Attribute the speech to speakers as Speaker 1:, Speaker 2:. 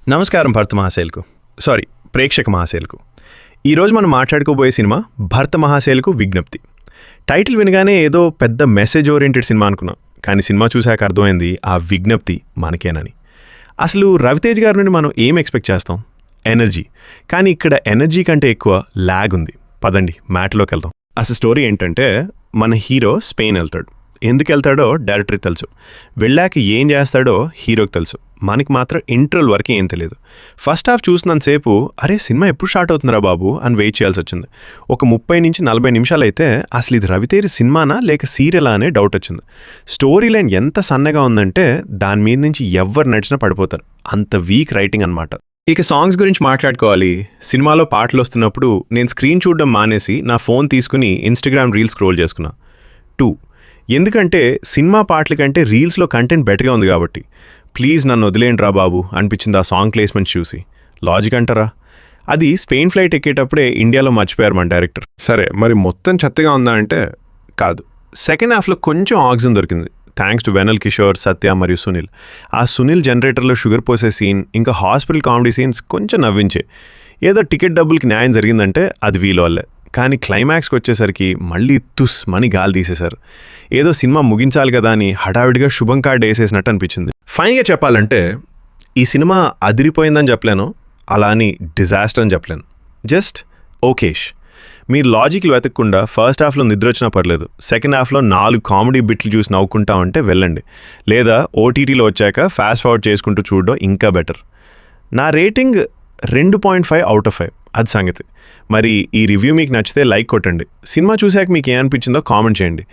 Speaker 1: నమస్కారం భర్త మహాశైలకు ప్రేక్షక మహాశైలకు. ఈరోజు మనం మాట్లాడుకోబోయే సినిమా భర్త మహాశైలకు విజ్ఞప్తి. టైటిల్ వినగానే ఏదో పెద్ద మెసేజ్ ఓరియంటెడ్ సినిమా అనుకున్నాం, కానీ సినిమా చూశాక అర్థమైంది ఆ విజ్ఞప్తి మనకేనని. అసలు రవితేజ్ గారి నుండి మనం ఏం ఎక్స్పెక్ట్ చేస్తాం? ఎనర్జీ. కానీ ఇక్కడ ఎనర్జీ కంటే ఎక్కువ ల్యాగ్ ఉంది. పదండి మ్యాట్లోకి వెళ్దాం. అసలు స్టోరీ ఏంటంటే, మన హీరో స్పెయిన్ వెళ్తాడు. ఎందుకు వెళ్తాడో డైరెక్టర్కి తెలుసు, వెళ్ళాక ఏం చేస్తాడో హీరోకి తెలుసు. మనకి మాత్రం ఇంటర్వల్ వరకు ఏం తెలియదు. ఫస్ట్ హాఫ్ చూసినంతసేపు అరే సినిమా ఎప్పుడు స్టార్ట్ అవుతుందిరా బాబు అని వెయిట్ చేయాల్సి వచ్చింది. ఒక 30 నుంచి 40 నిమిషాలు అయితే అసలు ఇది రవితేజ్ సినిమానా లేక సీరియలా అనే డౌట్ వచ్చింది. స్టోరీ లైన్ ఎంత సన్నగా ఉందంటే దాని మీద నుంచి ఎవరు నడిచినా పడిపోతారు. అంత వీక్ రైటింగ్ అనమాట. ఇక సాంగ్స్ గురించి మాట్లాడుకోవాలి. సినిమాలో పాటలు వస్తున్నప్పుడు నేను స్క్రీన్ చూడడం మానేసి నా ఫోన్ తీసుకుని ఇన్స్టాగ్రామ్ రీల్స్ స్క్రోల్ చేసుకున్నా. 2 ఎందుకంటే సినిమా పాటల కంటే రీల్స్లో కంటెంట్ బెటర్గా ఉంది కాబట్టి. ప్లీజ్ నన్ను వదిలేండి రా బాబు అనిపించింది ఆ సాంగ్ ప్లేస్మెంట్స్ చూసి. లాజిక్ అంటారా? అది స్పెయిన్ ఫ్లైట్ ఎక్కేటప్పుడే ఇండియాలో మర్చిపోయారు మన డైరెక్టర్. సరే మరి మొత్తం చెత్తగా ఉందా అంటే కాదు. సెకండ్ హాఫ్లో కొంచెం ఆక్సిజన్ దొరికింది, థ్యాంక్స్ టు వెనల్ కిషోర్, సత్య మరియు సునీల్. ఆ సునీల్ జనరేటర్లో షుగర్ పోసే సీన్, ఇంకా హాస్పిటల్ కామెడీ సీన్స్ కొంచెం నవ్వించే. ఏదో టికెట్ డబ్బులకి న్యాయం జరిగిందంటే అది వీలు వల్లే. కానీ క్లైమాక్స్కి వచ్చేసరికి మళ్ళీ తుస్ మని గాలి తీసేశారు. ఏదో సినిమా ముగించాలి కదా అని హడావిడిగా శుభం కార్డ్ వేసేసినట్టు అనిపించింది. ఫైన్గా చెప్పాలంటే ఈ సినిమా అదిరిపోయిందని చెప్పలేను, అలా అని డిజాస్టర్ అని చెప్పలేను. జస్ట్ ఓకేష్. మీరు లాజిక్లు వెతకకుండా ఫస్ట్ హాఫ్లో నిద్ర వచ్చినా పర్లేదు, సెకండ్ హాఫ్లో 4 కామెడీ బిట్లు చూసి నవ్వుకుంటా ఉంటే వెళ్ళండి. లేదా ఓటీటీలో వచ్చాక ఫాస్ట్ ఫార్వర్డ్ చేసుకుంటూ చూడడం ఇంకా బెటర్. నా రేటింగ్ 2.5 అవుట్ ఆఫ్ 5. అది సంగతి. మరి ఈ రివ్యూ మీకు నచ్చితే లైక్ కొట్టండి. సినిమా చూశాక మీకు ఏమనిపించిందో కామెంట్ చేయండి.